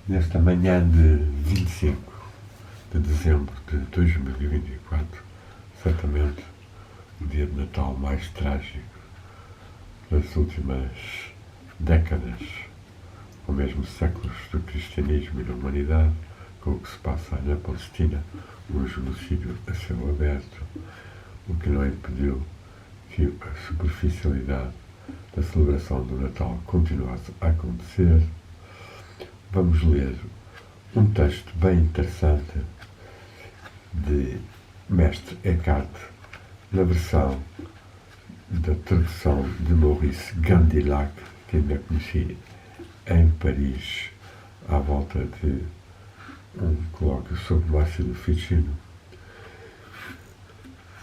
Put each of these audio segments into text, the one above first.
Nesta manhã de 25 de dezembro de 2024, certamente o dia de Natal mais trágico das últimas décadas, ou mesmo séculos, do cristianismo e da humanidade, com o que se passa na Palestina, um genocídio a céu aberto, o que não impediu que a superficialidade da celebração do Natal continuasse a acontecer. Vamos ler um texto bem interessante de Mestre Eckhart, na versão da tradução de Maurice Gandillac, que ainda conheci em Paris, à volta de um colóquio sobre o ácido ficino,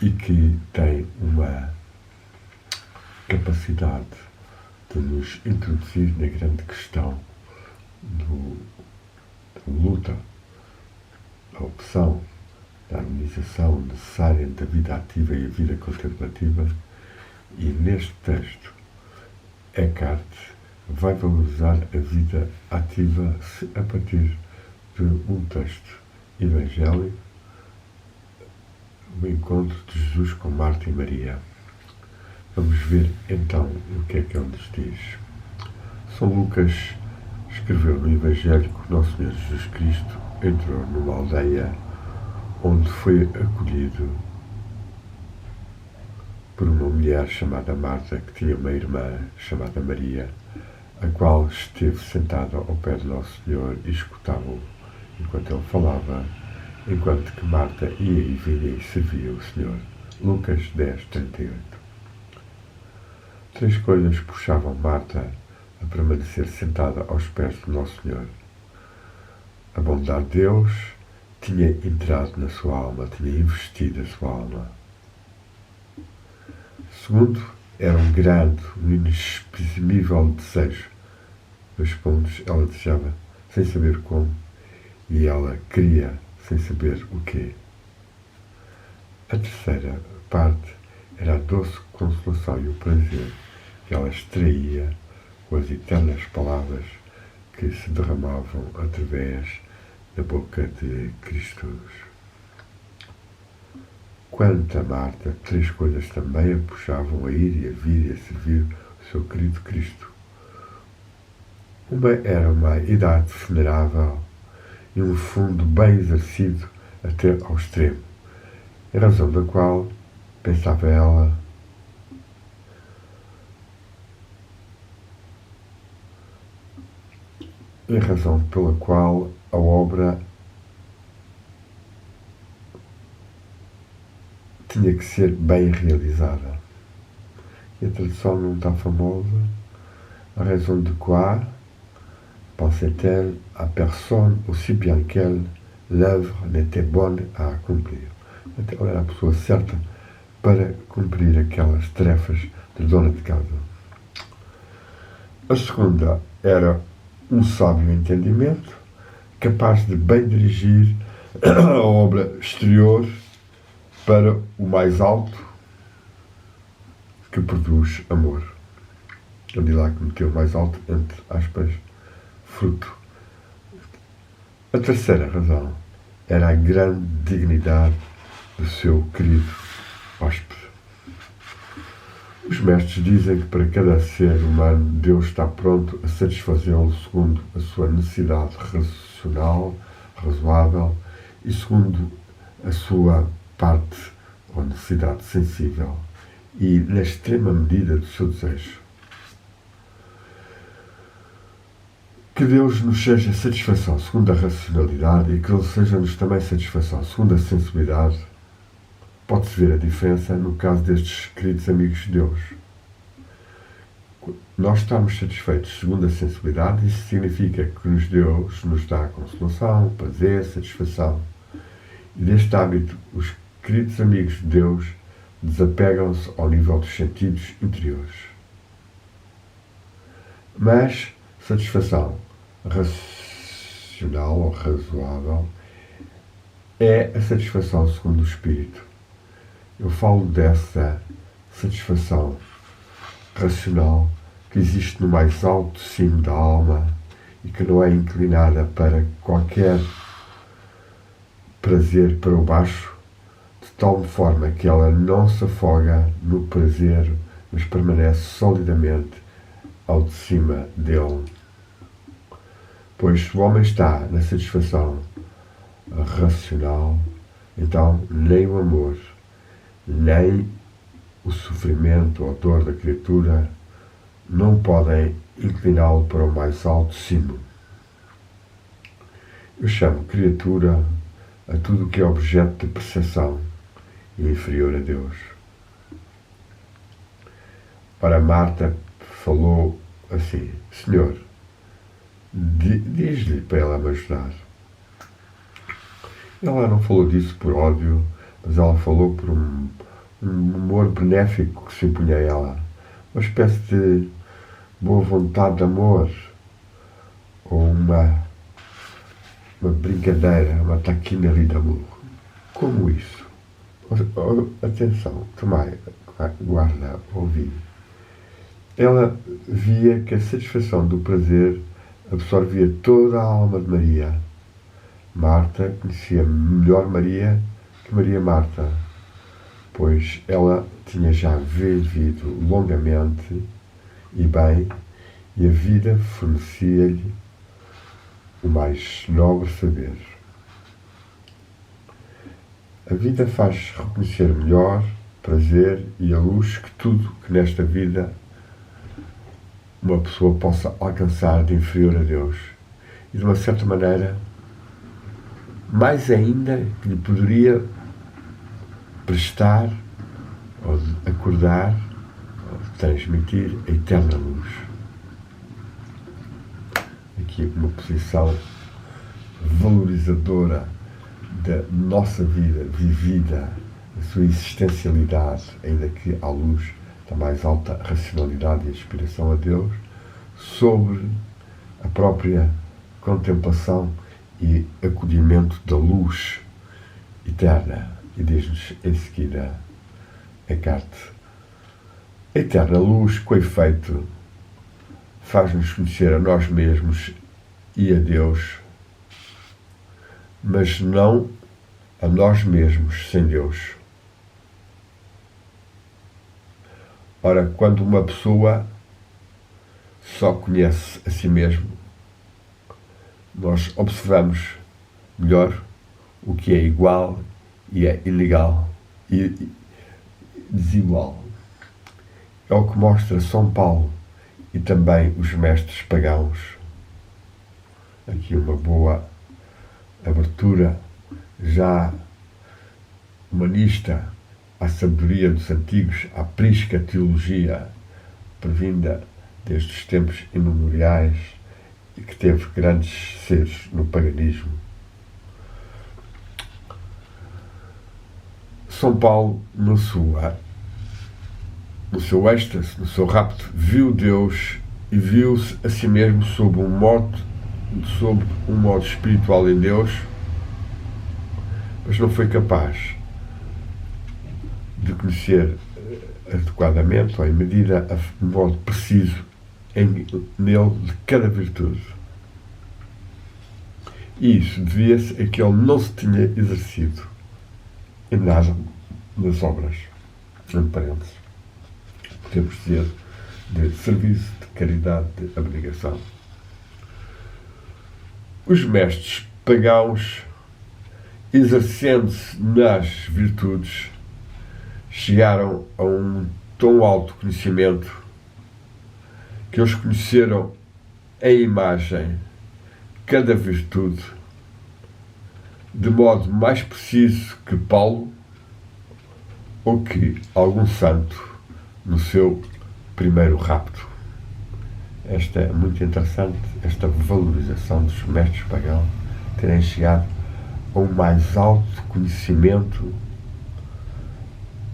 e que tem uma capacidade de nos introduzir na grande questão da luta, da opção, da harmonização necessária entre a vida ativa e a vida contemplativa. E neste texto, Eckhart vai valorizar a vida ativa a partir de um texto evangélico, o encontro de Jesus com Marta e Maria. Vamos ver então o que é que ele nos diz. São Lucas escreveu no Evangelho que Nosso Senhor Jesus Cristo entrou numa aldeia onde foi acolhido por uma mulher chamada Marta, que tinha uma irmã chamada Maria, a qual esteve sentada ao pé de Nosso Senhor e escutava-o enquanto ele falava, enquanto que Marta ia e vinha e servia o Senhor. Lucas 10, 38. Três coisas puxavam Marta a permanecer sentada aos pés de Nosso Senhor. A bondade de Deus tinha entrado na sua alma, tinha investido a sua alma. Segundo, era um grande, um inexprimível desejo. 2 pontos, ela desejava sem saber como, e ela queria sem saber o quê. A terceira parte era a doce consolação e o prazer que ela extraía com as eternas palavras que se derramavam através da boca de Cristo. Quanto a Marta, 3 coisas também a puxavam a ir e a vir e a servir o seu querido Cristo. Uma era uma idade venerável e um fundo bem exercido até ao extremo, em razão da qual, pensava ela, em razão pela qual a obra tinha que ser bem realizada. E a tradução não está famosa. A raison de quoi pensait-elle à personne aussi bien qu'elle, l'œuvre n'était bonne à accomplir. Ela era a pessoa certa para cumprir aquelas tarefas de dona de casa. A segunda era um sábio entendimento, capaz de bem dirigir a obra exterior para o mais alto, que produz amor. Eu digo lá que meteu mais alto, entre aspas, fruto. A terceira razão era a grande dignidade do seu querido hóspede. Os mestres dizem que para cada ser humano Deus está pronto a satisfazê-lo segundo a sua necessidade racional, razoável, e segundo a sua parte ou necessidade sensível e na extrema medida do seu desejo. Que Deus nos seja satisfação segundo a racionalidade e que Ele seja-nos também satisfação segundo a sensibilidade. Pode-se ver a diferença no caso destes queridos amigos de Deus. Nós estamos satisfeitos segundo a sensibilidade, isso significa que Deus nos dá consolação, prazer, satisfação. E deste hábito, os queridos amigos de Deus desapegam-se ao nível dos sentidos interiores. Mas satisfação racional ou razoável é a satisfação segundo o Espírito. Eu falo dessa satisfação racional que existe no mais alto cimo da alma e que não é inclinada para qualquer prazer para o baixo, de tal forma que ela não se afoga no prazer, mas permanece solidamente ao de cima dele. Pois se o homem está na satisfação racional, então nem o amor, nem o sofrimento ou a dor da criatura não podem incliná-lo para o mais alto cimo. Eu chamo criatura a tudo o que é objeto de percepção e inferior a Deus. Ora, Marta falou assim: Senhor, diz-lhe para ela me ajudar. Ela não falou disso por ódio, mas ela falou por um humor benéfico que se impunha a ela. Uma espécie de boa vontade de amor, ou uma brincadeira, uma taquina ali de amor. Como isso? Atenção, tomai, guarda, ouvi. Ela via que a satisfação do prazer absorvia toda a alma de Maria. Marta conhecia melhor Maria que Maria Marta, pois ela tinha já vivido longamente e bem, e a vida fornecia-lhe o mais nobre saber. A vida faz reconhecer melhor prazer e a luz que tudo que nesta vida uma pessoa possa alcançar de inferior a Deus. E de uma certa maneira, mais ainda que lhe poderia prestar, ou acordar, ou transmitir a eterna luz. Aqui uma posição valorizadora da nossa vida vivida, a sua existencialidade, ainda que à luz da mais alta racionalidade e aspiração a Deus, sobre a própria contemplação e acolhimento da luz eterna. E diz-nos em seguida Eckhart: a eterna luz, com efeito, faz-nos conhecer a nós mesmos e a Deus, mas não a nós mesmos sem Deus. Ora, quando uma pessoa só conhece a si mesmo, nós observamos melhor o que é igual e é ilegal e desigual. É o que mostra São Paulo e também os mestres pagãos. Aqui uma boa abertura já humanista à sabedoria dos antigos, à prisca teologia previnda desde os tempos imemoriais e que teve grandes seres no paganismo. São Paulo, no seu êxtase, no seu rapto, viu Deus e viu-se a si mesmo sob um modo espiritual em Deus, mas não foi capaz de conhecer adequadamente ou em medida, de modo preciso, nele de cada virtude. E isso devia-se a que ele não se tinha exercido em nada das obras, entre parênteses, podemos dizer, de serviço, de caridade, de abnegação. Os mestres pagãos, exercendo-se nas virtudes, chegaram a um tão alto conhecimento que eles conheceram a imagem, cada virtude, de modo mais preciso que Paulo ou que algum santo no seu primeiro rapto. Esta é muito interessante, esta valorização dos mestres pagãos terem chegado a um mais alto conhecimento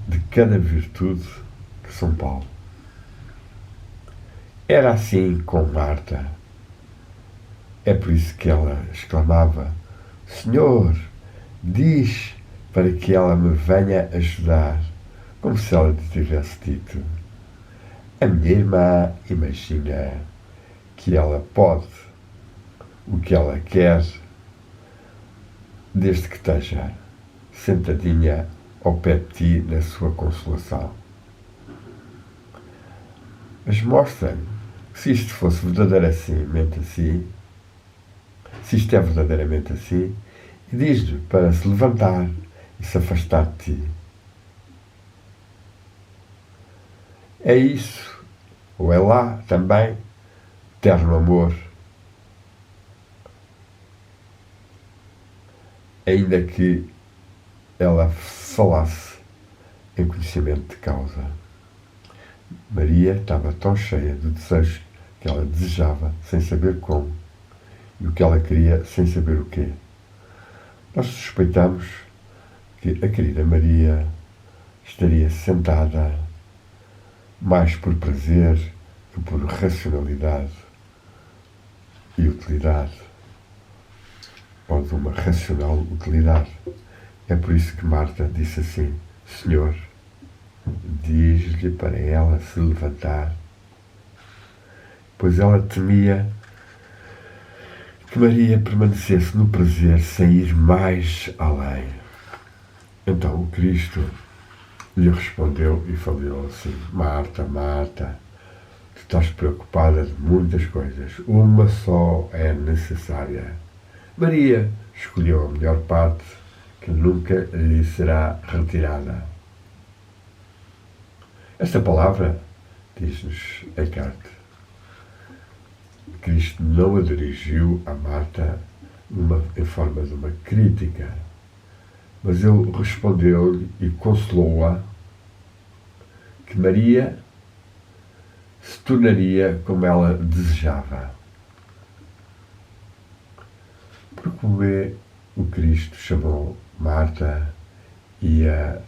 de cada virtude que São Paulo. Era assim com Marta. É por isso que ela exclamava: Senhor, diz para que ela me venha ajudar, como se ela lhe tivesse dito: a minha irmã imagina que ela pode o que ela quer, desde que esteja sentadinha ao pé de ti na sua consolação. Mas mostra-lhe que se isto fosse verdadeiramente assim, se isto é verdadeiramente assim, e diz-lhe para se levantar e se afastar de ti. É isso, ou é lá também, terno amor, ainda que ela falasse em conhecimento de causa. Maria estava tão cheia do desejo que ela desejava, sem saber como, e o que ela queria, sem saber o quê. Nós suspeitamos que a querida Maria estaria sentada mais por prazer que por racionalidade e utilidade, ou de uma racional utilidade. É por isso que Marta disse assim: Senhor, diz-lhe para ela se levantar, pois ela temia que Maria permanecesse no prazer sem ir mais além. Então o Cristo lhe respondeu e falou assim: Marta, Marta, tu estás preocupada de muitas coisas, uma só é necessária. Maria escolheu a melhor parte, que nunca lhe será retirada. Esta palavra, diz-nos Eckhart, Cristo não a dirigiu a Marta em forma de uma crítica, mas ele respondeu-lhe e consolou-a que Maria se tornaria como ela desejava. Porque o Cristo chamou Marta e a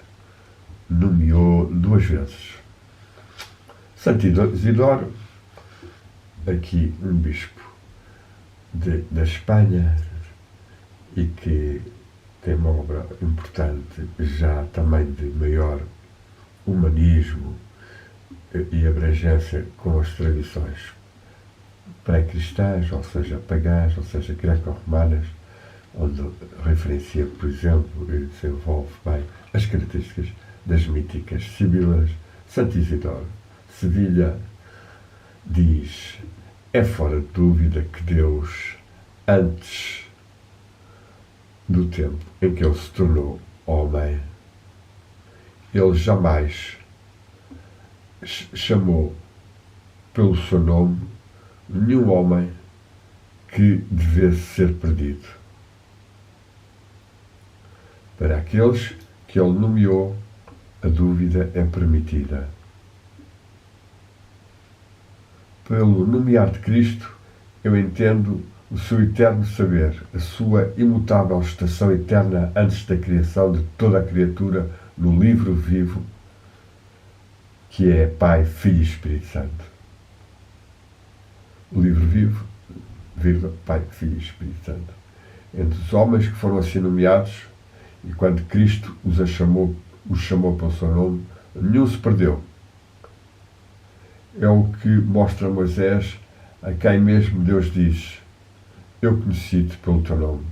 nomeou 2 vezes. Santo Isidoro, aqui um bispo da Espanha, e que tem uma obra importante, já também de maior humanismo e abrangência com as tradições pré-cristãs, ou seja, pagãs, ou seja, greco-romanas, onde referencia, por exemplo, e desenvolve bem as características das míticas sibilas. Santo Isidoro, Sevilha, diz: é fora de dúvida que Deus, antes do tempo em que ele se tornou homem, ele jamais chamou pelo seu nome nenhum homem que devesse ser perdido. Para aqueles que ele nomeou, a dúvida é permitida. Pelo nomear de Cristo, eu entendo o seu eterno saber, a sua imutável estação eterna antes da criação de toda a criatura no livro vivo, que é Pai, Filho e Espírito Santo. O livro vivo, vírgula, Pai, Filho e Espírito Santo. Entre os homens que foram assim nomeados, e quando Cristo os chamou pelo seu nome, nenhum se perdeu. É o que mostra Moisés, a quem mesmo Deus diz: eu conheci-te pelo teu nome.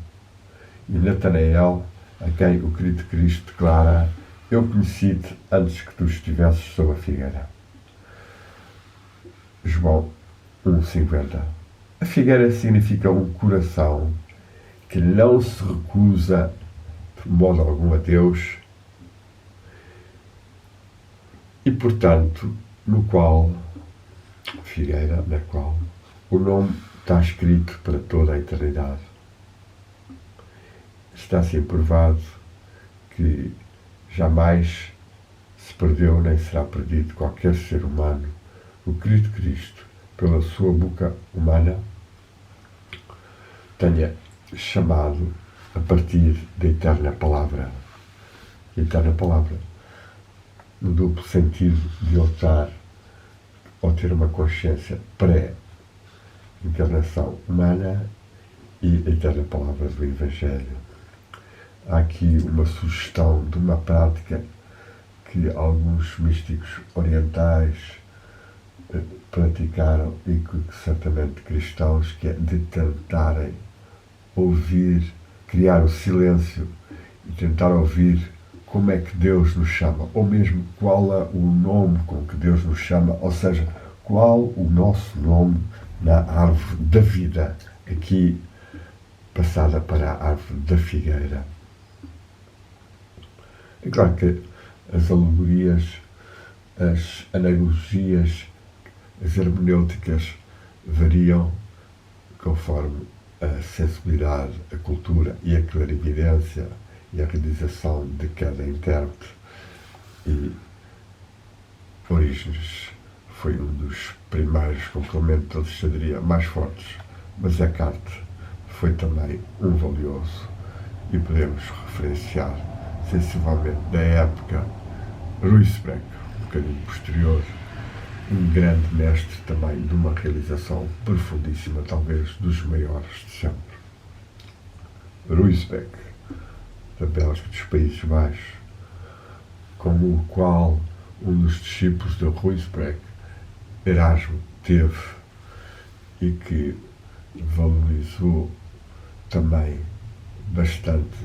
E Natanael, a quem o querido Cristo declara: eu conheci-te antes que tu estivesses sob a figueira. João 1,50. A figueira significa um coração que não se recusa de modo algum a Deus e, portanto, figueira na qual o nome está escrito para toda a eternidade. Está assim provado que jamais se perdeu nem será perdido qualquer ser humano. O querido Cristo, pela sua boca humana, tenha chamado a partir da eterna palavra. A eterna palavra, no duplo sentido de ele estar ou ter uma consciência pré-encarnação humana e a eterna palavra do Evangelho. Há aqui uma sugestão de uma prática que alguns místicos orientais praticaram e que certamente cristãos, que é de tentarem ouvir, criar o silêncio e tentar ouvir como é que Deus nos chama, ou mesmo qual é o nome com que Deus nos chama, ou seja, qual o nosso nome na árvore da vida, aqui passada para a árvore da figueira. É claro que as alegorias, as analogias, as hermenêuticas variam conforme a sensibilidade, a cultura e a clarividência e a realização de cada intérprete. E Orígenes foi um dos primeiros complementos de Alexandria mais fortes, mas Eckhart foi também um valioso e podemos referenciar sensivelmente da época Ruysbroeck, um bocadinho posterior, um grande mestre também de uma realização profundíssima, talvez dos maiores de sempre. Ruysbroeck, da Bélgica, dos Países Baixos, como o qual um dos discípulos de Ruysbroeck, Erasmo, teve e que valorizou também bastante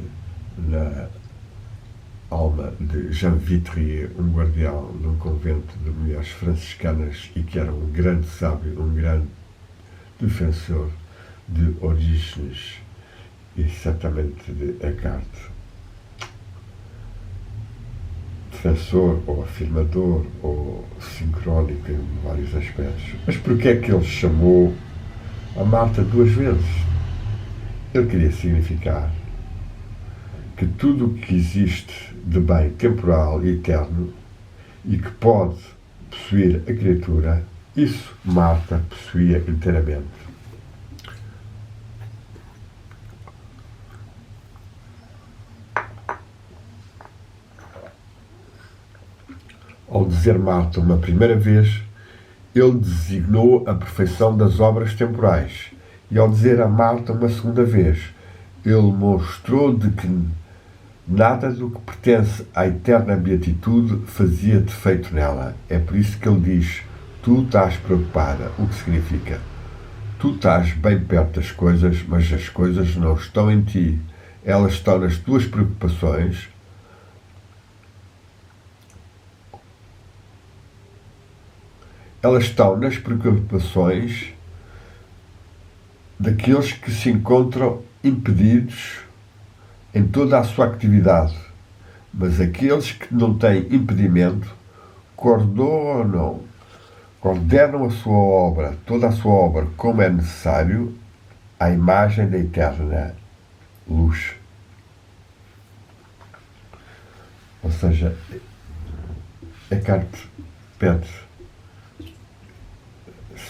na alma de Jean Vitrier, um guardião num convento de mulheres franciscanas e que era um grande sábio, um grande defensor de Orígenes e certamente de Eckhart. Defensor ou afirmador ou sincrónico em vários aspectos. Mas porquê é que ele chamou a Marta 2 vezes? Ele queria significar que tudo o que existe de bem temporal e eterno e que pode possuir a criatura, isso Marta possuía inteiramente. Ao dizer Marta uma primeira vez, ele designou a perfeição das obras temporais, e ao dizer a Marta uma segunda vez, ele mostrou de que nada do que pertence à eterna beatitude fazia defeito nela. É por isso que ele diz: tu estás preocupada, o que significa: tu estás bem perto das coisas, mas as coisas não estão em ti. Elas estão nas tuas preocupações. Elas estão nas preocupações daqueles que se encontram impedidos em toda a sua atividade, mas aqueles que não têm impedimento coordenam a sua obra, toda a sua obra, como é necessário, à imagem da eterna luz. Ou seja, Eckhart pede,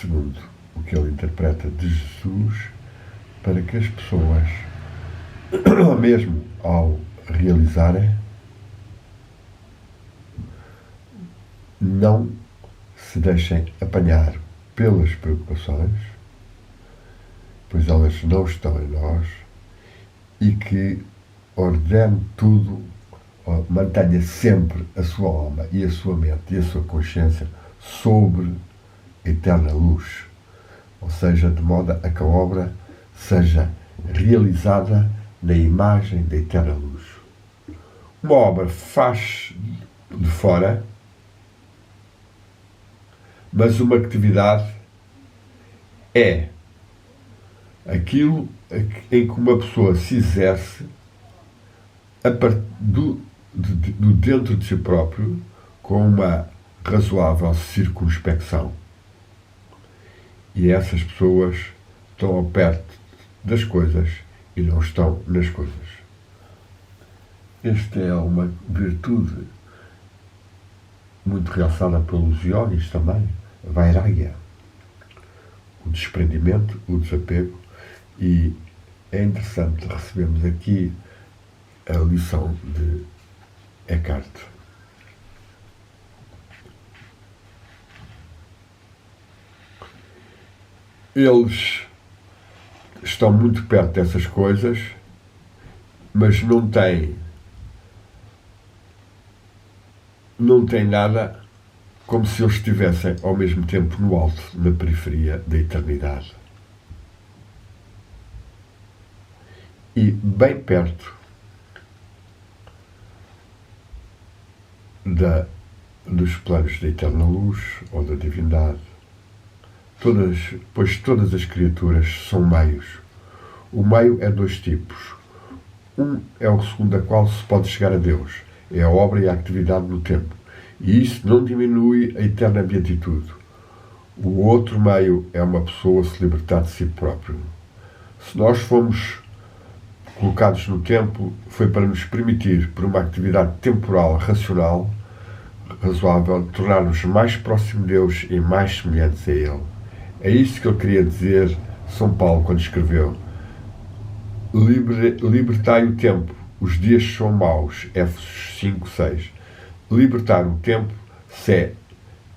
segundo o que ele interpreta de Jesus, para que as pessoas, mesmo ao realizarem, não se deixem apanhar pelas preocupações, pois elas não estão em nós, e que ordene tudo, mantenha sempre a sua alma e a sua mente e a sua consciência sobre a eterna luz, ou seja, de modo a que a obra seja realizada na imagem da eterna luz. Uma obra faz de fora, mas uma atividade é aquilo em que uma pessoa se exerce do dentro de si próprio com uma razoável circunspecção. E essas pessoas estão ao perto das coisas e não estão nas coisas. Esta é uma virtude muito realçada pelos yogis também, a vairagya, o desprendimento, o desapego, e é interessante recebermos aqui a lição de Eckhart. Eles estão muito perto dessas coisas, mas não têm nada como se eles estivessem ao mesmo tempo no alto, na periferia da eternidade. E bem perto dos planos da eterna luz ou da divindade, pois todas as criaturas são meios. O meio é dois tipos. Um é o segundo a qual se pode chegar a Deus, é a obra e a atividade no tempo, e isso não diminui a eterna beatitude. O outro meio é uma pessoa se libertar de si próprio. Se nós fomos colocados no tempo, foi para nos permitir, por uma atividade temporal racional, razoável, tornar-nos mais próximos de Deus e mais semelhantes a Ele. É isso que ele queria dizer São Paulo quando escreveu: libertai o tempo, os dias são maus. Éfesos 5:6. Libertar o tempo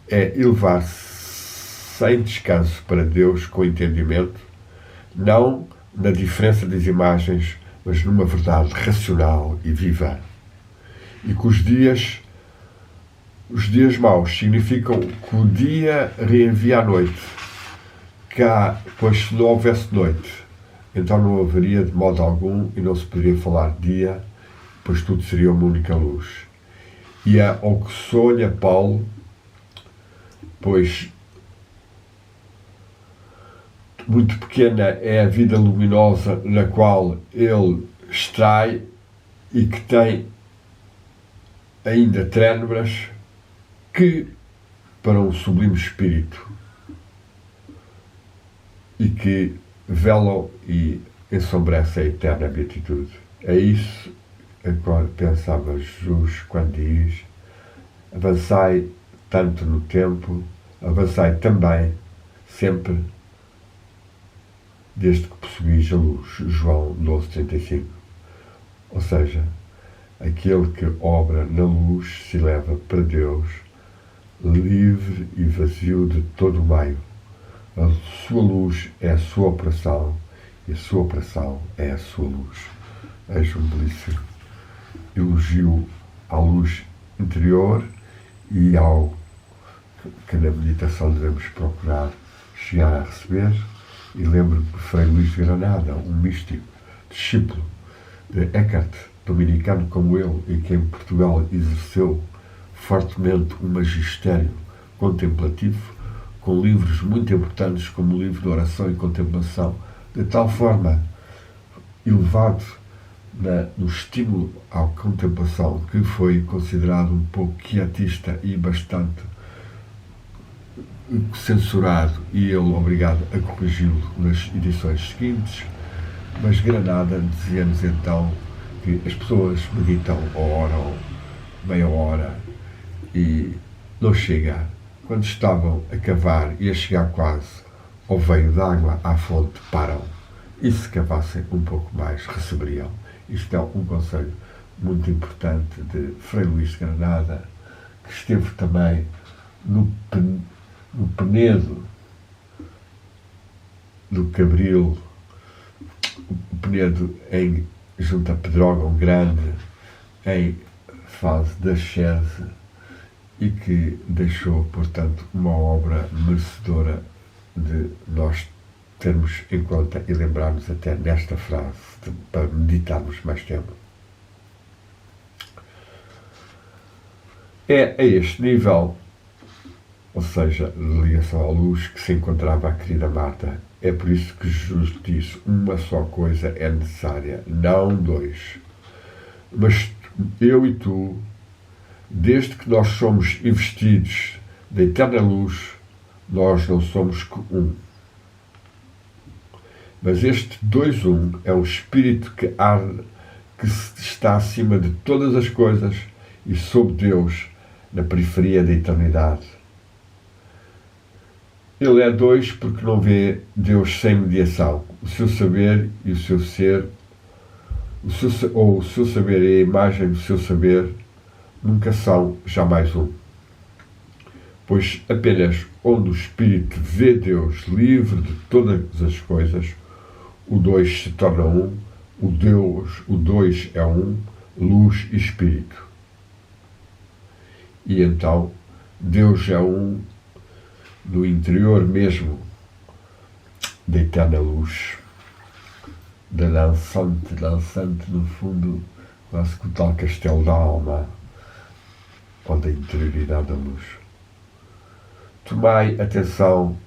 é elevar-se sem descanso para Deus com entendimento, não na diferença das imagens, mas numa verdade racional e viva. E que os dias maus significam que o dia reenvia a noite. Pois se não houvesse noite, então não haveria de modo algum e não se poderia falar de dia, pois tudo seria uma única luz. E ao que sonha Paulo, pois muito pequena é a vida luminosa na qual ele extrai e que tem ainda trênuras, que para um sublime espírito e que velam e ensombrecem a eterna beatitude. É isso a qual pensava Jesus quando diz: avançai tanto no tempo, avançai também sempre, desde que possuís a luz. João 12:35. Ou seja, aquele que obra na luz se leva para Deus, livre e vazio de todo o meio. A sua luz é a sua operação e a sua operação é a sua luz. Eis um belíssimo elogio à luz interior e ao que na meditação devemos procurar chegar a receber. E lembro que Frei Luís de Granada, um místico, discípulo de Eckhart, dominicano como ele, e que em Portugal exerceu fortemente um magistério contemplativo, com livros muito importantes como o livro de oração e contemplação, de tal forma elevado no estímulo à contemplação, que foi considerado um pouco quietista e bastante censurado, e ele obrigado a corrigi-lo nas edições seguintes. Mas Granada dizia-nos então que as pessoas meditam ou oram meia hora e não chega. Quando estavam a cavar e a chegar quase ao veio d'água à fonte, param. E se cavassem um pouco mais, receberiam. Isto é um conselho muito importante de Frei Luís de Granada, que esteve também no Penedo do Cabril, o Penedo junto a Pedrógão Grande, em fase da Chese, e que deixou, portanto, uma obra merecedora de nós termos em conta e lembrarmos até nesta frase, para meditarmos mais tempo. É a este nível, ou seja, de ligação à luz, que se encontrava a querida Marta. É por isso que Jesus disse: uma só coisa é necessária, não dois. Mas eu e tu, desde que nós somos investidos da eterna luz, nós não somos que um. Mas este 2-1 é um espírito que arde, que está acima de todas as coisas e sob Deus, na periferia da eternidade. Ele é 2 porque não vê Deus sem mediação. O seu saber e o seu ser, o seu saber e a imagem do seu saber, nunca são jamais um. Pois apenas onde o Espírito vê Deus livre de todas as coisas, o 2 se torna um, o 2 é um, luz e Espírito. E então Deus é um no interior mesmo da eterna luz, da lançante no fundo, quase que o tal castelo da alma, ou da interioridade da luz. Tomai atenção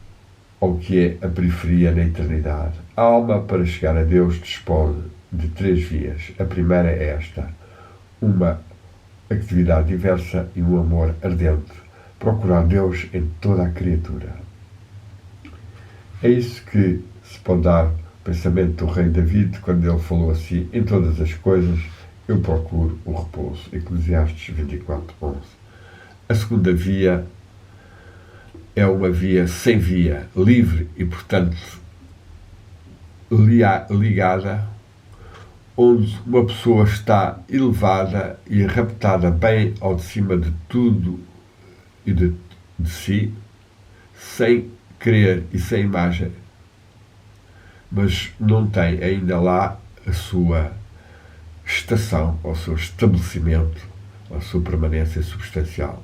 ao que é a periferia na eternidade. A alma, para chegar a Deus, dispõe de 3 vias. A primeira é esta: uma atividade diversa e um amor ardente. Procurar Deus em toda a criatura. É isso que se pode dar o pensamento do rei David quando ele falou assim: em todas as coisas eu procuro o repouso. Eclesiastes 24:11. A segunda via é uma via sem via, livre e, portanto, ligada, onde uma pessoa está elevada e raptada bem ao de cima de tudo e de si, sem querer e sem imagem, mas não tem ainda lá a sua estação, o seu estabelecimento, a sua permanência substancial.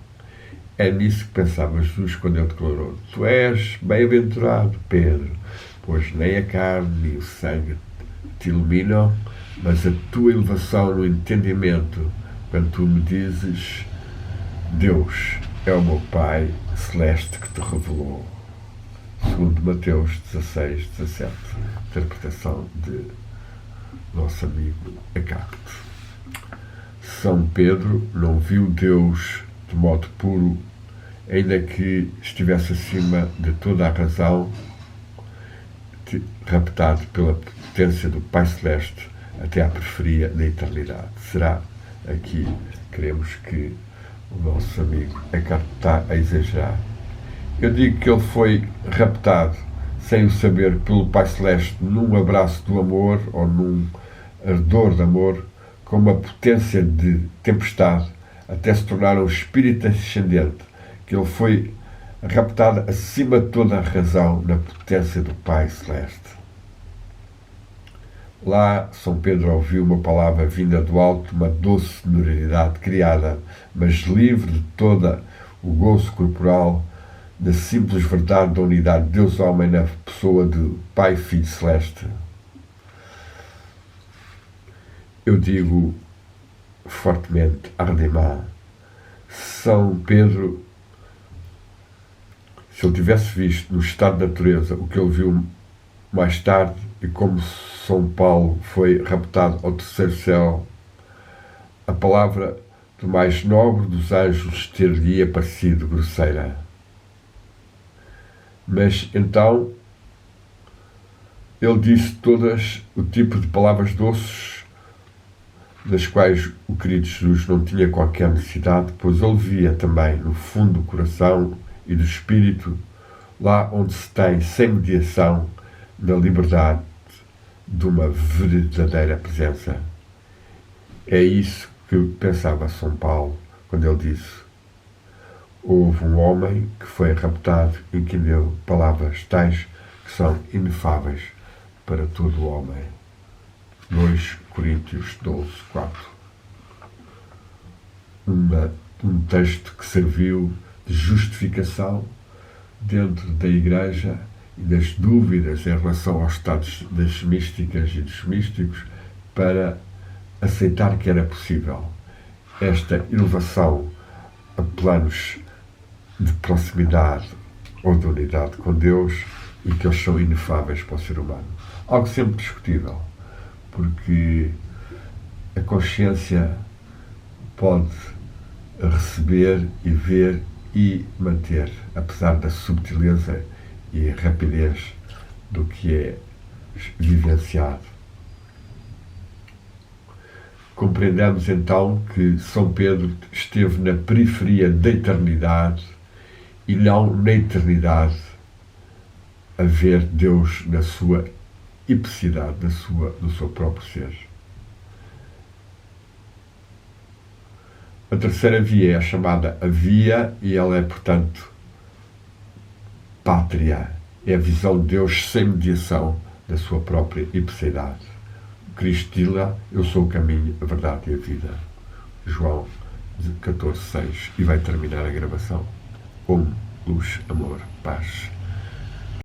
É nisso que pensava Jesus quando ele declarou: tu és bem-aventurado, Pedro, pois nem a carne nem o sangue te iluminam, mas a tua elevação no entendimento, quando tu me dizes: Deus é o meu Pai Celeste que te revelou. Segundo Mateus 16:17, interpretação de nosso amigo Acápite. São Pedro não viu Deus de modo puro, ainda que estivesse acima de toda a razão, raptado pela potência do Pai Celeste até à periferia da eternidade. Será aqui, queremos que o nosso amigo Eckhart está a exagerar. Eu digo que ele foi raptado sem o saber pelo Pai Celeste num abraço do amor ou num ardor de amor, com uma potência de tempestade, até se tornar um espírito ascendente, que ele foi raptado acima de toda a razão na potência do Pai Celeste. Lá, São Pedro ouviu uma palavra vinda do alto, uma doce sonoridade criada, mas livre de toda o gozo corporal, da simples verdade da unidade de Deus-Homem na pessoa do Pai Filho Celeste. Eu digo fortemente, ardemment, São Pedro, se ele tivesse visto no estado de natureza o que ele viu mais tarde, e como São Paulo foi raptado ao terceiro céu, a palavra do mais nobre dos anjos ter-lhe parecido grosseira. Mas então ele disse todas o tipo de palavras doces, das quais o querido Jesus não tinha qualquer necessidade, pois ele via também no fundo do coração e do espírito, lá onde se tem, sem mediação, na liberdade de uma verdadeira presença. É isso que pensava São Paulo quando ele disse: houve um homem que foi raptado e que deu palavras tais que são inefáveis para todo o homem. 2 Coríntios 12:4. Um texto que serviu de justificação dentro da Igreja e das dúvidas em relação aos estados das místicas e dos místicos, para aceitar que era possível esta elevação a planos de proximidade ou de unidade com Deus, e que eles são inefáveis para o ser humano. Algo sempre discutível, porque a consciência pode receber e ver e manter, apesar da subtileza e rapidez do que é vivenciado. Compreendamos então que São Pedro esteve na periferia da eternidade e não na eternidade a ver Deus na sua ipicidade, no seu próprio ser. A terceira via é a chamada a via, e ela é, portanto, pátria. É a visão de Deus sem mediação da sua própria ipicidade. Cristo diz lá: eu sou o caminho, a verdade e a vida. João 14:6. E vai terminar a gravação. com luz, amor, paz